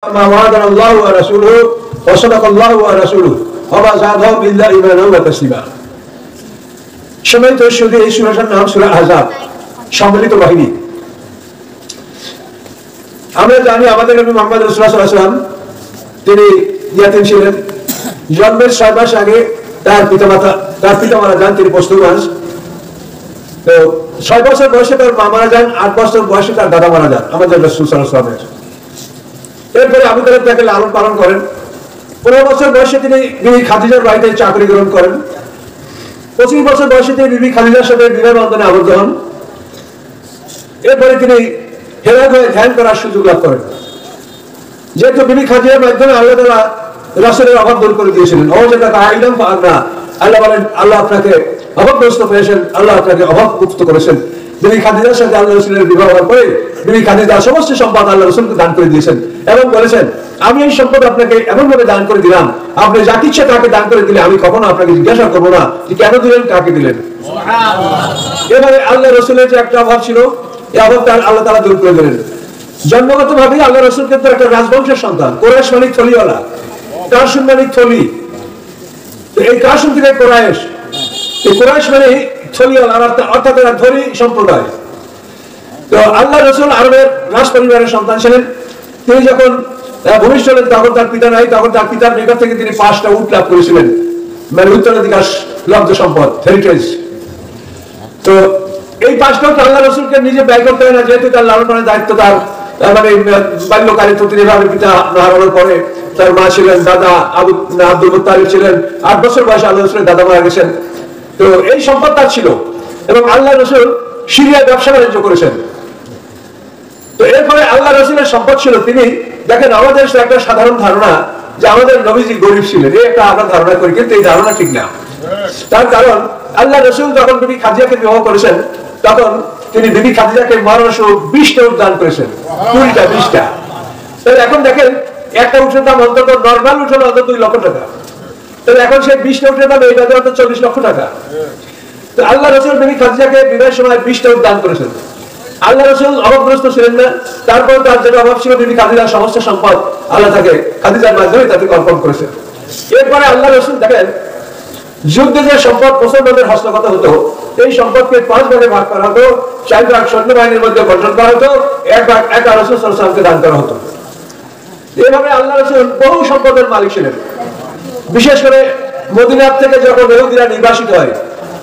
ما وعدنا الله ورسوله وصدق الله ورسوله وما زادهم إلا إيمانا وتسليما। সম্মানিত সুধী, এই সূরাটার নাম সূরা আহজাব, সম্মিলিত বাহিনী। আমরা জানি আমাদের নবী মুহাম্মদ রাসূলুল্লাহ সাল্লাল্লাহু আলাইহি ওয়াসাল্লাম তিনি ইয়াতীম ছিলেন। জন্মের 6 মাস আগে তার পিতা মারা যান, তিনি পশতু মানুষ। তো 6 বছর বয়সে তার মা মারা যান, 8 বছর বয়সে তার দাদা মারা যান আমাদের রাসূল সাল্লাল্লাহু আলাইহি ওয়াসাল্লাম। এরপরে আবু তালেব তাকে লালন পালন করেন। 15 বছর বয়সে তিনি বিবি খাদিজার বাড়িতে চাকরি গ্রহণ করেন। 25 বছর বয়সে তিনি বিবি খাদিজার সাথে বিবাহ বন্ধনে আবদ্ধ হন। এরপরে তিনি হেরাত হয়ে ধ্যান করার সুযোগ লাভ করেন। যেহেতু বিবি খাদিজার মাধ্যমে আল্লাহ তাআলা রাসূলের অভাব দূর করে দিয়েছিলেন। আল্লাহ বলেন, আল্লাহ আপনাকে অভাবগ্রস্ত পেয়েছেন, আল্লাহ আপনাকে অভাব মুক্ত করেছেন। বিবি খাদিজার সাথে আল্লাহ রাসূলের বিবাহ হওয়ার পরে বিবি খাদিজা সমস্ত সম্পদ আল্লাহ রাসূলকে দান করে দিয়েছেন এবং বলেছেন, আমি এই সম্পদ আপনাকে এমন ভাবে দান করে দিলাম, আপনি যাকে ইচ্ছা তাকে দান করে দিলে আমি কখনো আপনাকে জিজ্ঞাসা করবো না যে কেন দিলেন, কাকে দিলেন। এবারে আল্লাহ রাসূলের যে একটা অভাব ছিল, এই অভাবটা আল্লাহ তাআলা দূর করে দিলেন। জন্মগত ভাবে আল্লাহ রাসূল কিন্তু একটা রাজবংশের সন্তান, কুরাইশ মানে থলিওয়ালা, কাসুম মানে থলি। তো এই কাসুম থেকে কুরাইশ, এই কুরাইশ মানে থলিওয়ালা অর্থাৎ এরা ধনী সম্প্রদায়। তো আল্লাহ রাসূল আরবের রাজ পরিবারের সন্তান ছিলেন। তিনি যখন ভূমিষ্ঠ হলেন তখন তার পিতা নাই, তখন তার পিতার নিকট থেকে তিনি 5টা উট লাভ করেছিলেন, মানে উত্তরাধিকার লব্ধ সম্পদ, হেরিটেজ। তো এই 5টা উট আল্লাহ রাসূলকে নিজে ব্যয় করতে হয় না, যেহেতু তার লালন পালনের দায়িত্ব তার, মানে বাল্যকালে তিনি এভাবে পিতা হারানোর পরে তার মা ছিলেন, দাদা আব্দুল মুত্তালিব ছিলেন। 8 বছর বয়সে আল্লাহ রাসূলের দাদা মারা গেছেন। তো এই সম্পদ তার ছিল এবং আল্লাহ রাসূল সিরিয়ায় ব্যবসা বাণিজ্য করেছেন। তো এরপরে আল্লাহ রাসূলের সম্পদ ছিল, তিনি দেখেন আমাদের একটা সাধারণ ধারণা যে আমাদের নবীজি গরিব ছিলেন, এই একটা আমরা ধারণা করি, কিন্তু এই ধারণা ঠিক না। তার কারণ আল্লাহ রাসূল যখন বিবি খাদিজাকে বিবাহ করেছেন তখন তিনি বিবি খাদিজাকে মহারাষ্ট্র 20টা উট দান করেছেন, 20টা। তাহলে এখন দেখেন একটা উটের দাম অন্তত নর্মাল উট হলো অন্তত 2 লক্ষ টাকা। তাহলে এখন সেই 20টা উটের দাম এই বাজারে অন্তত 40 লক্ষ টাকা। তো আল্লাহ রাসূল বিবি খাদিজাকে বিবাহের সময় 20টা উট দান করেছেন। আল্লাহ রাসূল অভাবগ্রস্ত ছিলেন না, তারপর তার যেটা অভাব ছিল বিবি খাদিজার সমস্ত সম্পদ আল্লাহ তাকে খাদিজার মাধ্যমে তাদেরকে অর্পণ করেছেন। এরপরে আল্লাহ রাসূল দেখেন যুদ্ধে যে সম্পদ মুসলমানদের হস্তগত হতো, এই সম্পদকে 5 ভাগে ভাগ করা হতো, 4 ভাগ সৈন্যবাহিনীর মধ্যে বন্টন করা হতো, 1 ভাগ একা রাসূল সাল্লাল্লাহু আলাইহি ওয়াসাল্লামকে দান করা হতো। এভাবে আল্লাহ রাসূল বহু সম্পদের মালিক ছিলেন। বিশেষ করে মদিনার থেকে যখন ইহুদিরা নির্বাসিত হয়,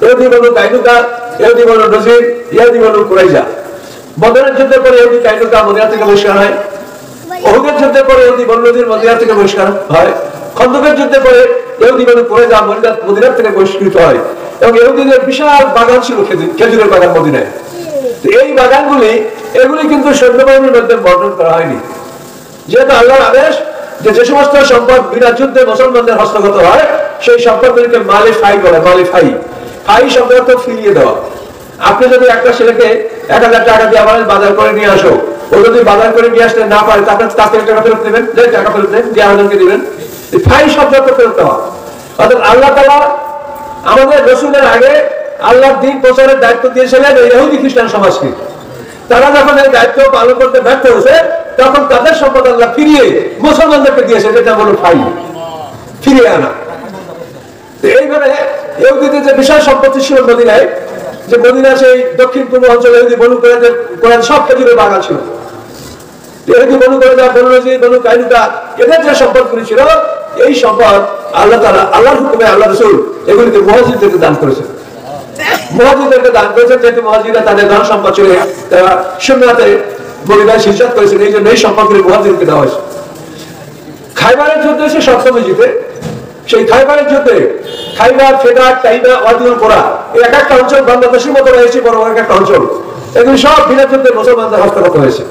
ইহুদি বনু কাইনুকা, ইহুদি বনু নজির, ইহুদি বনু কুরাইজা। বদরের যুদ্ধের পরে ইহুদি কাইনুকা মদিনা থেকে বহিষ্কার হয়। উহুদের যুদ্ধের পরে ইহুদি বনু নজির মদিনা থেকে বহিষ্কার হয়। খন্দকের যুদ্ধের পরে ইহুদি বনু কুরাইজা মদিনা থেকে বহিষ্কৃত হয়। এবং ইহুদিদের বিশাল বাগান ছিল, খেজুরের বাগান মদিনায়। তো এই বাগানগুলি এগুলি কিন্তু সৈন্যবাহিনীর মধ্যে বন্টন করা হয়নি, যেহেতু আল্লাহর আদেশ যে সমস্ত সম্পদ বিনা যুদ্ধে মুসলমানদের হস্তগত হয় সেই সম্পদগুলিকে মালে ফাই বলে। মালে ফাই, ফাই সম্পদ ফিরিয়ে দেওয়া। আপনি যদি একটা ছেলেকে 1000 টাকা দিয়ে আমার বাজার করে নিয়ে আসো, ও যদি বাজার করে নিয়ে আসতে না পারে তারপরে তার থেকে টাকা ফেরত দেবেন, টাকা ফেরত দেন, দিয়ে আরেকজনকে দিবেন। ফাই শব্দটা ফেরত দেওয়া। অর্থাৎ আল্লাহ তাআলা আমাদের রাসূলের আগে আল্লাহর দ্বীন প্রচারের দায়িত্ব দিয়েছিলেন এই ইহুদি খ্রিস্টান সমাজকে। তারা যখন এই দায়িত্ব পালন করতে ব্যর্থ হয়েছে তখন তাদের সম্পদ আল্লাহ ফিরিয়ে মুসলমানদেরকে দিয়েছে, যেটা হলো ফাই, ফিরিয়ে আনা। এইভাবে ইহুদিদের যে বিশাল সম্পত্তি ছিল মদিনায়, যে মদিনা সেই দক্ষিণ পূর্ব অঞ্চলে ইহুদি বনু কুরাইজা সব খেজুরের বাগান ছিল। ইহুদি বনু কুরাইজা, বনু নজির, বনু কাইনুকা, এদের যে সম্পদগুলি ছিল, এই সম্পদ আল্লাহ তাআলা আল্লাহর হুকুমে আল্লাহ রাসূল এগুলিকে মুহাজিরদেরকে দান করেছেন। মুহাজিরদেরকে দান করেছেন, যেহেতু মুহাজিররা তাদের ধন সম্পদ ছিল, তারা সুন্নাতে মদিনায় হিজরত করেছেন, এই জন্য এই সম্পদগুলি মুহাজিরকে দেওয়া হয়েছে। খাইবারের যুদ্ধে এসে সপ্তমী জিতে, সেই খাইবারের যুদ্ধে খাইবার, ফেদার, তাইবা, ওয়াদিউল কোরা, এই এক একটা অঞ্চল বাংলাদেশের মতো রয়েছে, বড় বড় একটা অঞ্চল, এগুলি সব বিনা যুদ্ধে মুসলমানদের হস্তগত হয়েছে।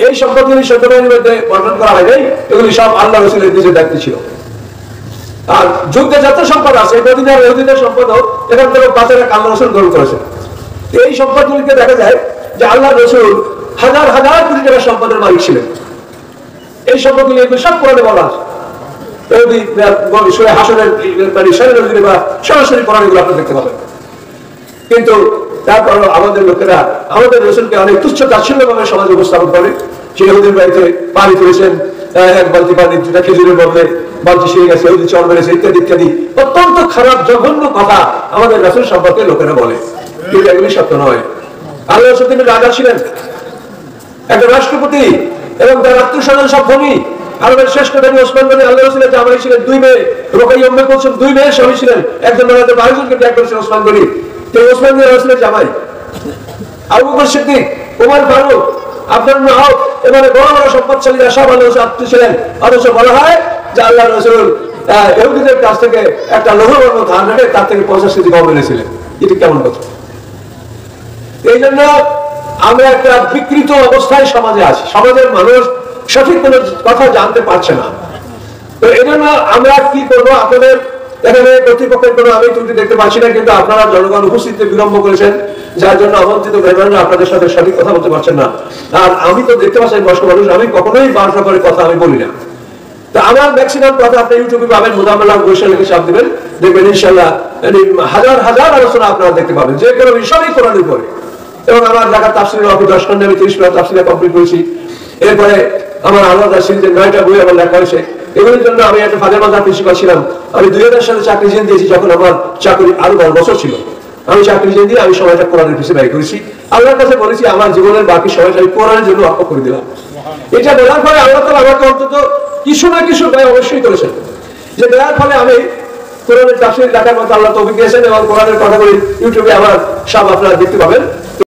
এই সম্পদগুলি সৈন্যবাহিনীর মধ্যে বন্টন করা হয় নাই, এগুলি সব আল্লাহ রাসূলের নিজের দায়িত্ব ছিল। আর যুদ্ধে যত সম্পদ আছে মদিনার ইহুদিদের সম্পদও এখান থেকে বাজারে আল্লাহ রাসূল গ্রহণ করেছেন। এই সম্পদগুলিকে দেখা যায় যে আল্লাহ রাসূল হাজার হাজার কোটি টাকার সম্পদের মালিক ছিলেন। এই সম্পদগুলি এগুলো সব কোরআনে বলা আছে। সূরা হাশরের বা সরাসরি কোরআনে এগুলো আপনি দেখতে পাবেন। কিন্তু তারপর আমাদের লোকেরা আমাদের রাসূলকে অনেক তুচ্ছ তাচ্ছিল্যভাবে সমাজে উপস্থাপন করে। সে ইহুদির বাড়িতে পানি তুলেছেন, এক বালতি পানি দুটা খেজুরের বদলে বালতি শিখে গেছে, ওই চর মেরেছে, ইত্যাদি ইত্যাদি অত্যন্ত খারাপ জঘন্য কথা আমাদের রাসূল সম্পর্কে লোকেরা বলে, কিন্তু এগুলি সত্য নয়। আল্লাহ রাসূল তিনি রাজা ছিলেন, একটা রাষ্ট্রপতি, এবং তার আত্মীয়স্বজন সব ধনী। আরবের শ্রেষ্ঠ ধনী ওসমান গনি আল্লাহ রাসূলের জামাই ছিলেন, 2 মেয়ে, রুকাইয়া উম্মে কুলসুম 2 মেয়ের স্বামী ছিলেন, একজন বেলাতে 12 জনকে ত্যাগ করেছেন ওসমান গনি। তিনি ওসমান গনি রাসূলের জামাই। আবু বকর সিদ্দিক, ওমর ফারুক, আব্দুল আউফ, এবারে বড় বড় সম্পদশালীরা সব আল্লাহ রাসূলের আত্মীয় ছিলেন। অথচ বলা হয় যে আল্লাহ রাসূল ইহুদিদের কাছ থেকে একটা লৌহবর্ণ ধান রেখে তার থেকে 50 কেজি গম এনেছিলেন। এটা কেমন কথা? এই জন্য আমরা একটা বিকৃত অবস্থায় সমাজে আছি, সমাজের মানুষ সঠিক কোনো কথা জানতে পারছে না। তো এই জন্য আমরা কি করবো, আপনাদের এখানে কর্তৃপক্ষের কোনো আমি ত্রুটি দেখতে পাচ্ছি না, কিন্তু আপনারা জনগণ উপস্থিতিতে বিলম্ব করেছেন, যার জন্য আমন্ত্রিত মেহমানরা আপনাদের সাথে সঠিক কথা বলতে পারছেন না। আর আমি তো দেখতে পাচ্ছি বয়স্ক মানুষ, আমি কখনোই 12টা করে কথা আমি বলি না। তো আমার ম্যাক্সিমাম কথা আপনি ইউটিউবে পাবেন, মোজাম্মেল হক বৈশাখ লিখে চাপ দিবেন, দেখবেন ইনশাআল্লাহ হাজার হাজার আলোচনা আপনারা দেখতে পাবেন, যে কোনো বিষয়ই কোরআনের উপরে। এবং আমার ঢাকা তাফসীরের অফিস 10 খণ্ডে আমি 30 পারা তাফসীর কমপ্লিট করেছি। এরপরে আমার আলাদা সিরিজের 9টা বই আমার লেখা হয়েছে। এগুলির জন্য আমি একটা ফাদের মাদ্রাসার প্রিন্সিপাল ছিলাম। আমি 2000 সালে চাকরি জেন দিয়েছি, যখন আমার চাকরি আরো 10 বছর ছিল। আমি চাকরি জেন দিয়ে আমি সময়টা কোরআনের পিছনে ব্যয় করেছি। আল্লাহর কাছে বলেছি আমার জীবনের বাকি সময়টা আমি কোরআনের জন্য অক্ষ করে দিলাম। এটা বলার পরে আল্লাহ তাআলা আমাকে অন্তত কিছু না কিছু ব্যয় অবশ্যই করেছেন, যে দেওয়ার ফলে আমি কোরআনের তাফসীর লেখার মতো আল্লাহ তৌফিক দিয়েছেন, এবং কোরআনের কথাগুলি ইউটিউবে আমার সব আপনারা দেখতে পাবেন।